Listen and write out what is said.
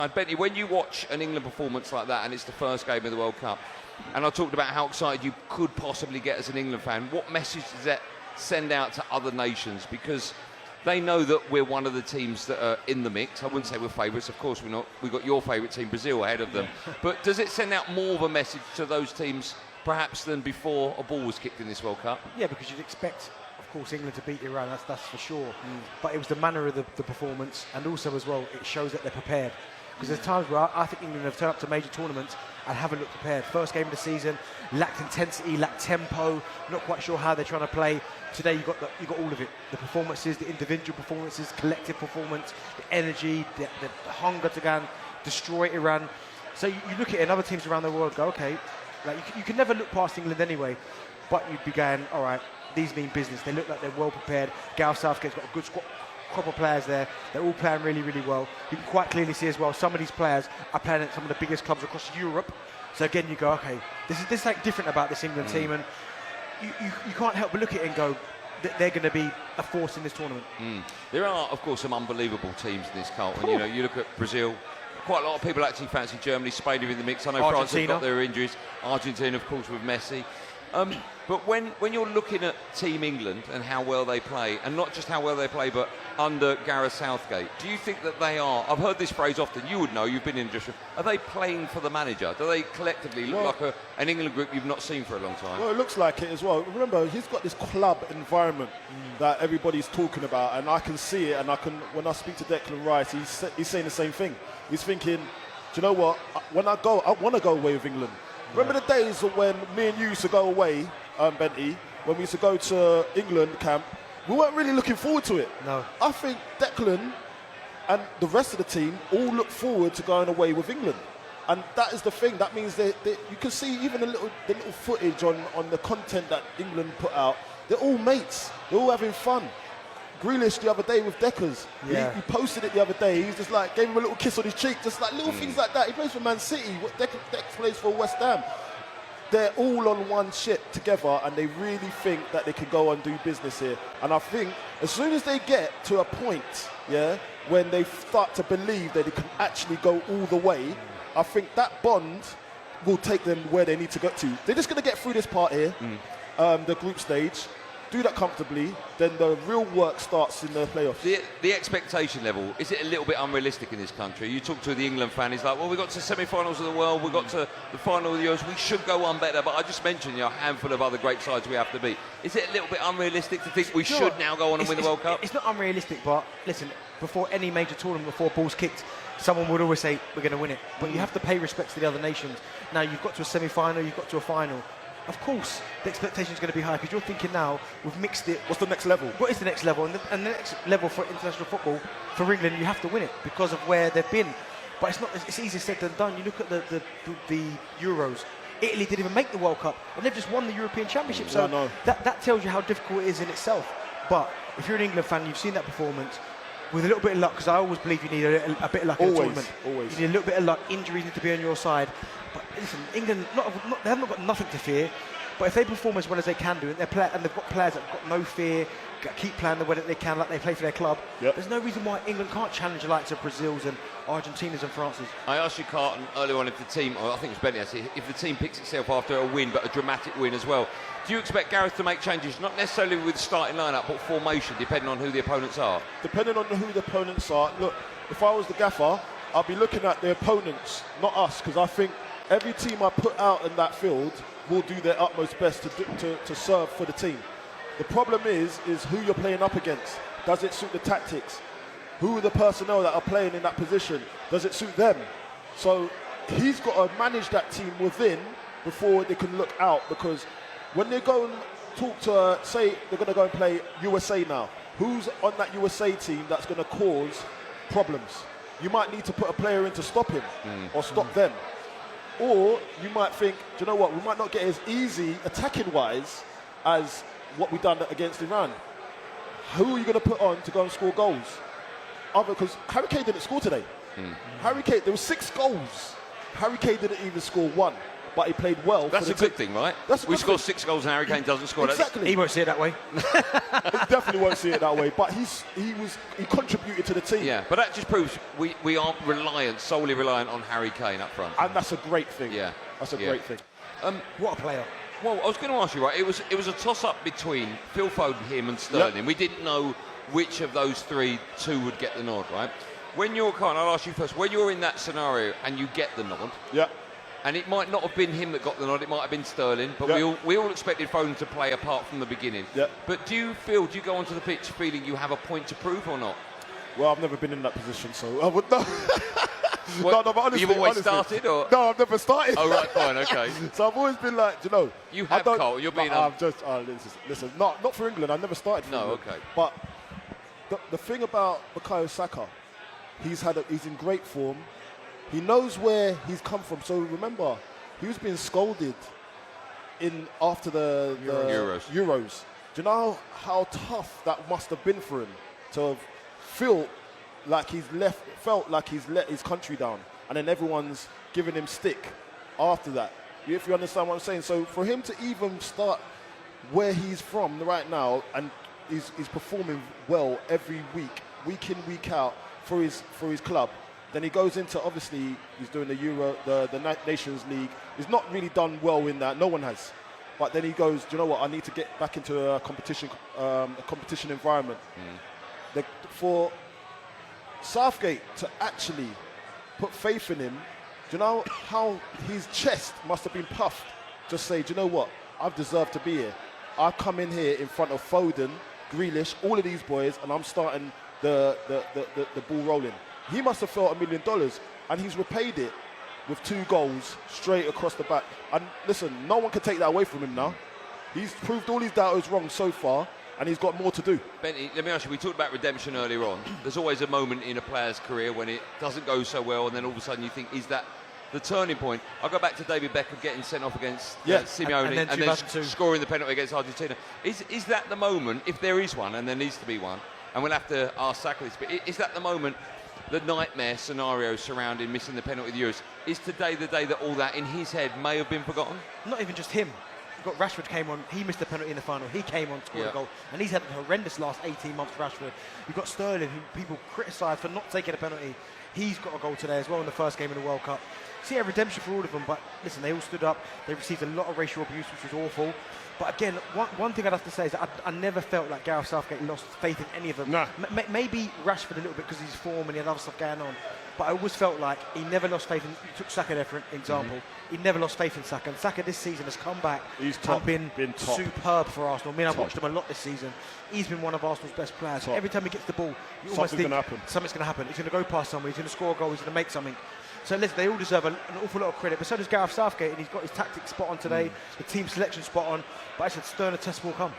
Bentley, when you watch an England performance like that and it's the first game of the World Cup, and I talked about how excited you could possibly get as an England fan, what message does that send out to other nations? Because they know that we're one of the teams that are in the mix. I wouldn't say we're favourites, of course we're not. We've got your favourite team, Brazil, ahead of them. But does it send out more of a message to those teams perhaps than before a ball was kicked in this World Cup? Yeah, because you'd expect, of course, England to beat Iran, that's for sure. But it was the manner of the performance, and also as well, it shows that they're prepared. Because there's times where I think England have turned up to major tournaments and haven't looked prepared. First game of the season, lacked intensity, lacked tempo, not quite sure how they're trying to play. Today you got all of it. The performances, the individual performances, collective performance, the energy, the hunger to go and destroy Iran. So you look at it, and other teams around the world go, okay, like you can never look past England anyway, but you'd be going, all right, these mean business. They look like they're well prepared. Gareth Southgate's got a good squad. Crop of players there, they're all playing really, really well. You can quite clearly see as well, some of these players are playing at some of the biggest clubs across Europe. So again, you go, okay, this something different about this England team, and you can't help but look at it and go, they're going to be a force in this tournament. There are, of course, some unbelievable teams in this, Carlton. You know, you look at Brazil. Quite a lot of people actually fancy Germany. Spain are in the mix. I know France have got their injuries. Argentina, of course, with Messi. But when you're looking at Team England and how well they play, and not just how well they play, but under Gareth Southgate, do you think that they are, I've heard this phrase often, you would know, you've been in the industry, are they playing for the manager? Do they collectively look like an England group you've not seen for a long time? Well, it looks like it as well. Remember, he's got this club environment that everybody's talking about, and I can see it, and when I speak to Declan Rice, he's saying the same thing. He's thinking, do you know what, when I want to go away with England. Remember the days when me and you used to go away, Bentley, when we used to go to England camp, we weren't really looking forward to it. No. I think Declan and the rest of the team all look forward to going away with England. And that is the thing. That means that you can see even the little footage on the content that England put out. They're all mates. They're all having fun. Grealish the other day with Deckers. Yeah. He posted it the other day. He's just like, gave him a little kiss on his cheek. Just like little things like that. He plays for Man City. Deckers plays for West Ham. They're all on one ship together, and they really think that they can go and do business here. And I think as soon as they get to a point, when they start to believe that they can actually go all the way, I think that bond will take them where they need to get to. They're just going to get through this part here, the group stage, do that comfortably, then the real work starts in the playoffs. The expectation level, is it a little bit unrealistic in this country? You talk to the England fan, he's like, well, we got to semi-finals of the world, we got to the final of the Euros, we should go one better, but I just mentioned a handful of other great sides we have to beat. Is it a little bit unrealistic to think we should now go on and win the World Cup? It's not unrealistic, but listen, before any major tournament, before ball's kicked, someone would always say, we're going to win it. But you have to pay respect to the other nations. Now, you've got to a semi-final, you've got to a final. Of course, the expectation is going to be high, because you're thinking now, we've mixed it. What's the next level? What is the next level? And the next level for international football, for England, you have to win it because of where they've been. But it's easier said than done. You look at the Euros. Italy didn't even make the World Cup, and they've just won the European Championship. So that tells you how difficult it is in itself. But if you're an England fan, you've seen that performance. With a little bit of luck, because I always believe you need a bit of luck in the tournament. Always. You need a little bit of luck. Injuries need to be on your side. But listen, England, they haven't got nothing to fear. But if they perform as well as they can do, and they've got players that have got no fear, keep playing the way that they can, like they play for their club, there's no reason why England can't challenge the likes of Brazil's and Argentina's and France's. I asked you, Carlton, earlier on if the team, or I think it was Benny actually, if the team picks itself after a win, but a dramatic win as well, do you expect Gareth to make changes, not necessarily with the starting lineup, but formation, depending on who the opponents are? Depending on who the opponents are. Look, if I was the gaffer, I'd be looking at the opponents, not us, because I think every team I put out in that field will do their utmost best to serve for the team. The problem is who you're playing up against. Does it suit the tactics? Who are the personnel that are playing in that position? Does it suit them? So he's got to manage that team within before they can look out, because when they go and talk to, say they're going to go and play USA now, who's on that USA team that's going to cause problems? You might need to put a player in to stop him or stop them. Or you might think, do you know what, we might not get as easy attacking-wise as what we've done against Iran. Who are you going to put on to go and score goals? Because Harry Kane didn't score today. Harry Kane, there were 6 goals. Harry Kane didn't even score 1. but he played well. That's a good thing, right? We score 6 goals and Harry Kane doesn't score. Exactly. He won't see it that way. He definitely won't see it that way. But he contributed to the team. Yeah, but that just proves we aren't solely reliant on Harry Kane up front. And that's a great thing. Yeah, that's a great thing. What a player. Well, I was going to ask you, right? It was a toss-up between Phil Foden, him, and Sterling. Yep. We didn't know which of those two would get the nod, right? When you're I'll ask you first. When you're in that scenario and you get the nod, and it might not have been him that got the nod, it might have been Sterling, but we all expected Foden to play a part from the beginning. But do you go onto the pitch feeling you have a point to prove or not? Well, I've never been in that position, so I would not. What, no, but honestly, you've always started, or? No, I've never started. Oh, right, fine, okay. So I've always been like, you know. You have, Cole, you're being... I'm just, listen, not for England, I never started for England. Okay. But the thing about Bukayo Saka, he's in great form. He knows where he's come from. So remember, he was being scolded after the Euros. Do you know how tough that must have been for him to have felt like he's let his country down, and then everyone's giving him stick after that, if you understand what I'm saying. So for him to even start where he's from right now, and he's performing well every week in, week out for his club, then he goes into, obviously he's doing the Nations League. He's not really done well in that, no one has, but then he goes, do you know what, I need to get back into a competition environment. For Southgate to actually put faith in him, do you know how his chest must have been puffed? Just say, do you know what? I've deserved to be here. I've come in here in front of Foden, Grealish, all of these boys, and I'm starting the ball rolling. He must have felt $1 million, and he's repaid it with 2 goals straight across the back. And listen, no one can take that away from him now. He's proved all his doubters wrong so far, and he's got more to do. Benny, let me ask you, we talked about redemption earlier on. There's always a moment in a player's career when it doesn't go so well, and then all of a sudden you think, is that the turning point? I'll go back to David Beckham getting sent off against Simeone and then scoring the penalty against Argentina. Is that the moment, if there is one, and there needs to be one, and we'll have to ask Saka this, but is that the moment, the nightmare scenario surrounding missing the penalty of the Euros, is today the day that all that in his head may have been forgotten? Not even just him. You've got Rashford came on, he missed the penalty in the final, he came on, scored a goal, and he's had a horrendous last 18 months for Rashford. You've got Sterling, who people criticise for not taking a penalty. He's got a goal today as well in the first game in the World Cup. See a redemption for all of them, but listen, they all stood up, they received a lot of racial abuse, which was awful. But again, one thing I'd have to say is that I never felt like Gareth Southgate lost faith in any of them. No. Maybe Rashford a little bit because of his form and he had other stuff going on. But I always felt like he never lost faith in... You took Saka there for example. He never lost faith in Saka. And Saka this season has come back and been top. Superb for Arsenal. I mean, I've watched him a lot this season. He's been one of Arsenal's best players. Every time he gets the ball, you almost think something's going to happen. He's going to go past someone, he's going to score a goal, he's going to make something. So listen, they all deserve an awful lot of credit, but so does Gareth Southgate, and he's got his tactics spot on today, the team selection spot on, but I said sterner test will come.